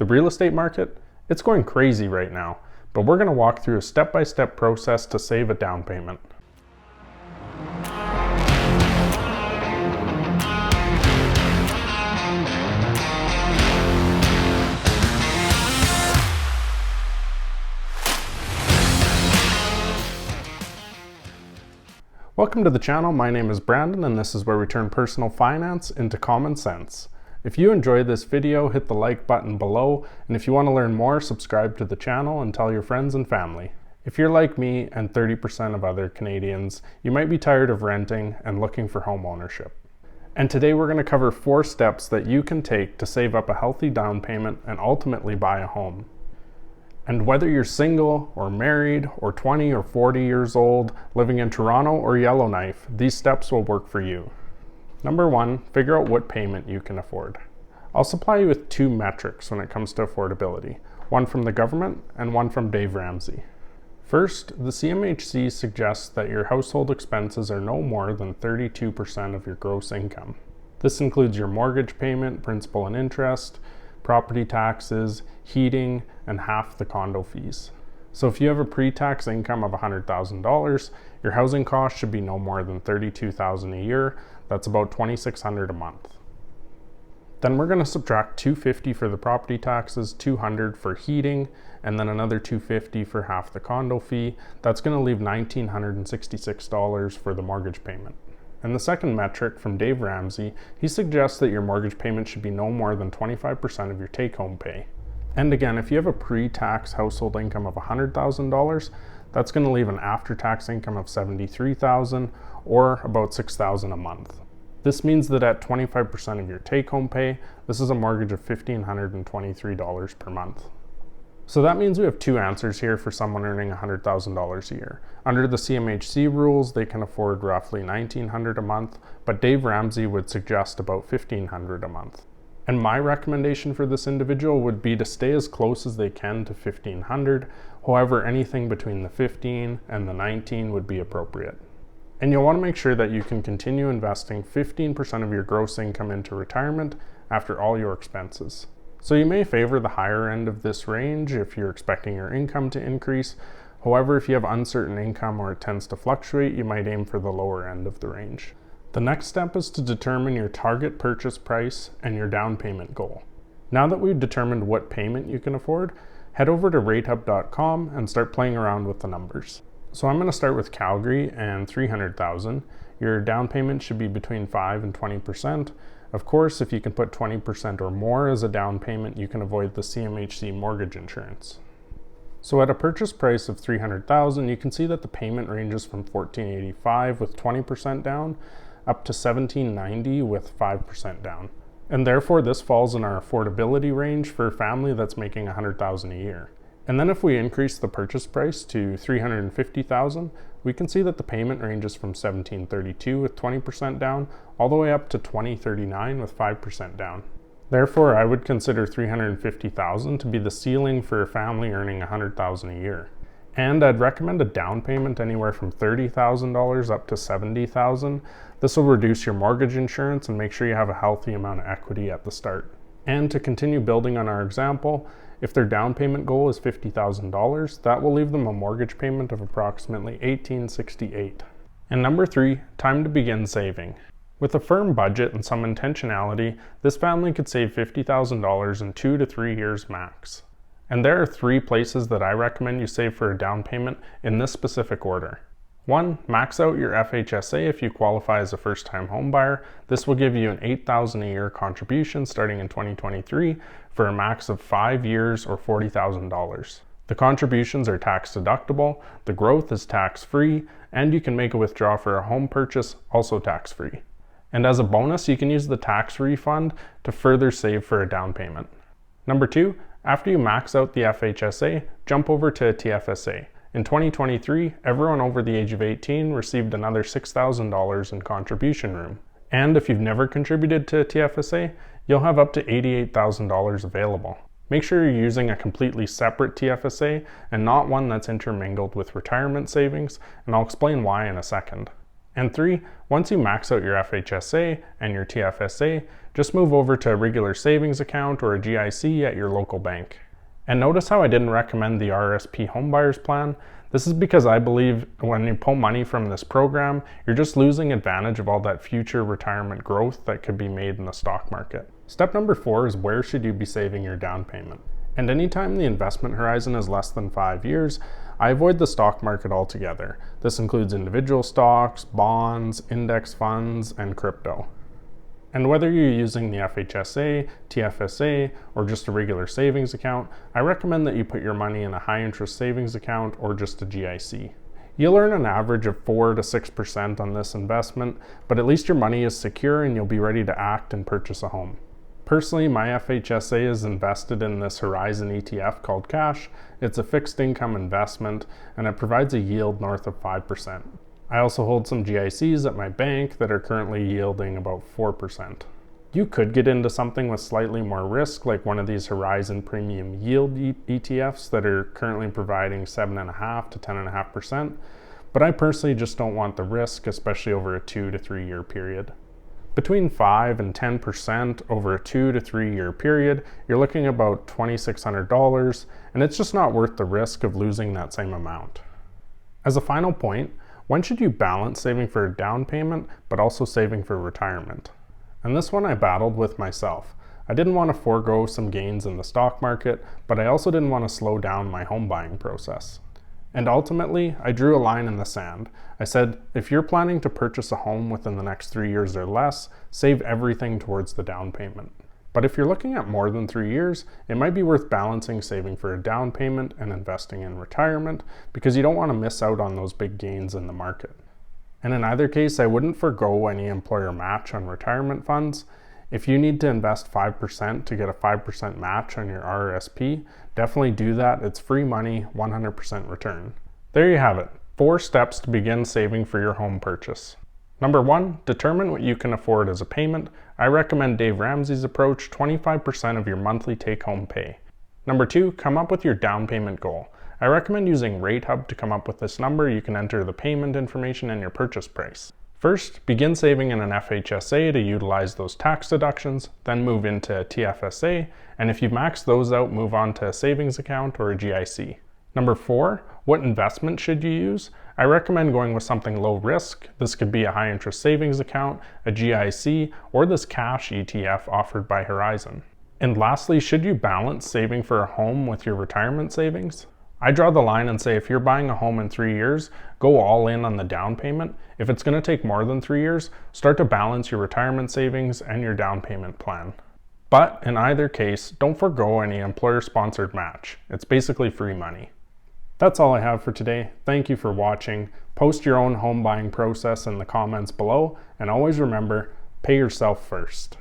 The real estate market, it's going crazy right now, but we're going to walk through a step-by-step process to save a down payment. Welcome to the channel. My name is Brandon and this is where we turn personal finance into common sense. If you enjoyed this video, hit the like button below, and if you want to learn more, subscribe to the channel and tell your friends and family. If you're like me and 30% of other Canadians, you might be tired of renting and looking for home ownership. And today we're going to cover 4 steps that you can take to save up a healthy down payment and ultimately buy a home. And whether you're single or married or 20 or 40 years old, living in Toronto or Yellowknife, these steps will work for you. Number 1, figure out what payment you can afford. I'll supply you with 2 metrics when it comes to affordability, one from the government and one from Dave Ramsey. First, the CMHC suggests that your household expenses are no more than 32% of your gross income. This includes your mortgage payment, principal and interest, property taxes, heating, and half the condo fees. So if you have a pre-tax income of $100,000, your housing cost should be no more than $32,000 a year. That's about $2,600 a month. Then we're going to subtract $250 for the property taxes, $200 for heating, and then another $250 for half the condo fee. That's going to leave $1,966 for the mortgage payment. And the second metric from Dave Ramsey, he suggests that your mortgage payment should be no more than 25% of your take-home pay. And again, if you have a pre-tax household income of $100,000, that's going to leave an after-tax income of $73,000 or about $6,000 a month. This means that at 25% of your take-home pay, this is a mortgage of $1,523 per month. So that means we have 2 answers here for someone earning $100,000 a year. Under the CMHC rules, they can afford roughly $1,900 a month, but Dave Ramsey would suggest about $1,500 a month. And my recommendation for this individual would be to stay as close as they can to $1,500. However, anything between the 15 and the 19 would be appropriate. And you'll want to make sure that you can continue investing 15% of your gross income into retirement after all your expenses. So you may favor the higher end of this range if you're expecting your income to increase. However, if you have uncertain income or it tends to fluctuate, you might aim for the lower end of the range. The next step is to determine your target purchase price and your down payment goal. Now that we've determined what payment you can afford, head over to ratehub.com and start playing around with the numbers. So I'm going to start with Calgary and $300,000. Your down payment should be between 5 and 20%. Of course, if you can put 20% or more as a down payment, you can avoid the CMHC mortgage insurance. So at a purchase price of $300,000, you can see that the payment ranges from $1,485 with 20% down up to $1,790 with 5% down. And therefore, this falls in our affordability range for a family that's making $100,000 a year. And then if we increase the purchase price to $350,000, we can see that the payment ranges from $1,732 with 20% down all the way up to $2,039 with 5% down. Therefore, I would consider $350,000 to be the ceiling for a family earning $100,000 a year. And I'd recommend a down payment anywhere from $30,000 up to $70,000. This will reduce your mortgage insurance and make sure you have a healthy amount of equity at the start. And to continue building on our example, if their down payment goal is $50,000, that will leave them a mortgage payment of approximately $1,868. And number 3, time to begin saving. With a firm budget and some intentionality, this family could save $50,000 in 2 to 3 years max. And there are 3 places that I recommend you save for a down payment in this specific order. 1, max out your FHSA if you qualify as a first-time homebuyer. This will give you an $8,000 a year contribution starting in 2023 for a max of 5 years or $40,000. The contributions are tax deductible, the growth is tax-free, and you can make a withdrawal for a home purchase, also tax-free. And as a bonus, you can use the tax refund to further save for a down payment. Number 2, after you max out the FHSA, jump over to a TFSA. In 2023, everyone over the age of 18 received another $6,000 in contribution room. And if you've never contributed to a TFSA, you'll have up to $88,000 available. Make sure you're using a completely separate TFSA and not one that's intermingled with retirement savings, and I'll explain why in a second. And 3, once you max out your FHSA and your TFSA, just move over to a regular savings account or a GIC at your local bank. And notice how I didn't recommend the RRSP Homebuyers Plan. This is because I believe when you pull money from this program, you're just losing advantage of all that future retirement growth that could be made in the stock market. Step number 4 is where should you be saving your down payment? And anytime the investment horizon is less than 5 years, I avoid the stock market altogether. This includes individual stocks, bonds, index funds, and crypto. And whether you're using the FHSA, TFSA, or just a regular savings account, I recommend that you put your money in a high interest savings account or just a GIC. You'll earn an average of 4 to 6% on this investment, but at least your money is secure and you'll be ready to act and purchase a home. Personally, my FHSA is invested in this Horizon ETF called Cash. It's a fixed income investment and it provides a yield north of 5%. I also hold some GICs at my bank that are currently yielding about 4%. You could get into something with slightly more risk, like one of these Horizon Premium Yield ETFs that are currently providing 7.5 to 10.5%, but I personally just don't want the risk, especially over a 2 to 3 year period. Between 5 and 10% over a 2 to 3 year period, you're looking at about $2,600, and it's just not worth the risk of losing that same amount. As a final point, when should you balance saving for a down payment, but also saving for retirement? And this one I battled with myself. I didn't want to forego some gains in the stock market, but I also didn't want to slow down my home buying process. And ultimately, I drew a line in the sand. I said, if you're planning to purchase a home within the next 3 years or less, save everything towards the down payment. But if you're looking at more than 3 years, it might be worth balancing saving for a down payment and investing in retirement because you don't want to miss out on those big gains in the market. And in either case, I wouldn't forego any employer match on retirement funds. If you need to invest 5% to get a 5% match on your RRSP, definitely do that. It's free money, 100% return. There you have it, 4 steps to begin saving for your home purchase. Number 1, determine what you can afford as a payment. I recommend Dave Ramsey's approach, 25% of your monthly take-home pay. Number 2, come up with your down payment goal. I recommend using RateHub to come up with this number. You can enter the payment information and your purchase price. First, begin saving in an FHSA to utilize those tax deductions, then move into a TFSA, and if you've maxed those out, move on to a savings account or a GIC. Number 4, what investment should you use? I recommend going with something low risk. This could be a high interest savings account, a GIC, or this cash ETF offered by Horizon. And lastly, should you balance saving for a home with your retirement savings? I draw the line and say if you're buying a home in 3 years, go all in on the down payment. If it's going to take more than 3 years, start to balance your retirement savings and your down payment plan. But in either case, don't forego any employer-sponsored match. It's basically free money. That's all I have for today. Thank you for watching. Post your own home buying process in the comments below, and always remember, pay yourself first.